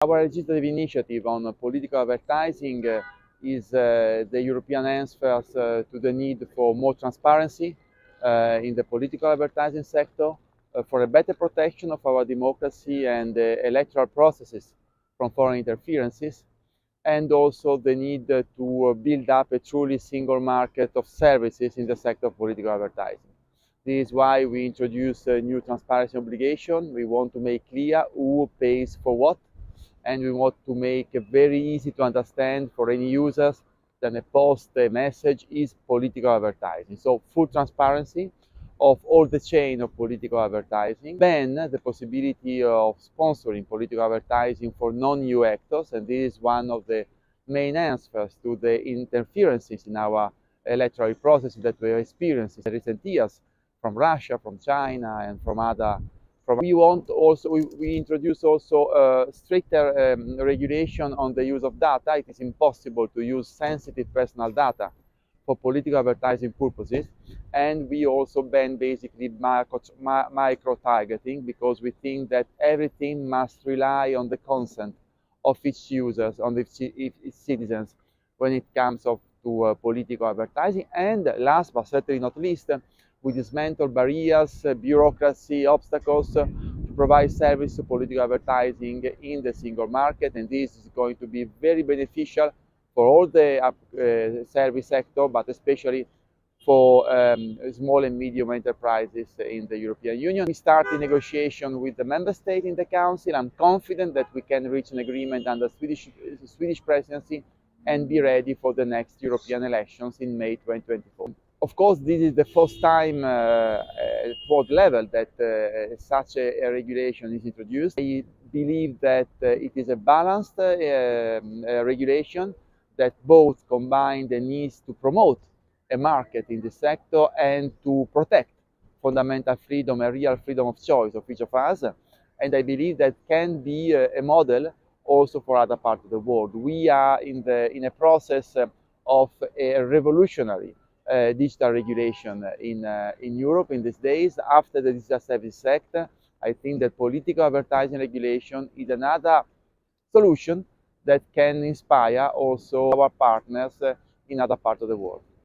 Our legislative initiative on political advertising is the European answer to the need for more transparency in the political advertising sector, for a better protection of our democracy and electoral processes from foreign interferences, and also the need to build up a truly single market of services in the sector of political advertising. This is why we introduce a new transparency obligation. We want to make clear who pays for what, and we want to make it very easy to understand for any users that a post, a message is political advertising. So full transparency of all the chain of political advertising. Ban the possibility of sponsoring political advertising for non-EU actors, and this is one of the main answers to the interferences in our electoral process that we have experienced in recent years from Russia, from China, and from other. We introduce also stricter regulation on the use of data. It is impossible to use sensitive personal data for political advertising purposes, and we also ban basically micro-targeting, because we think that everything must rely on the consent of its users, on its citizens, when it comes to political advertising. And last but certainly not least, we dismantle barriers, bureaucracy, obstacles to provide service to political advertising in the single market, and this is going to be very beneficial for all the service sector, but especially for small and medium enterprises in the European Union. We start the negotiation with the member state in the Council. I'm confident that we can reach an agreement under Swedish presidency and be ready for the next European elections in May 2024. Of course, this is the first time at world level that such a regulation is introduced. I believe that it is a balanced regulation that both combine the needs to promote a market in the sector and to protect fundamental freedom and real freedom of choice of each of us. And I believe that can be a model also for other parts of the world. We are in a process of a revolutionary digital regulation in Europe in these days. After the Digital Services Act, I think that political advertising regulation is another solution that can inspire also our partners in other parts of the world.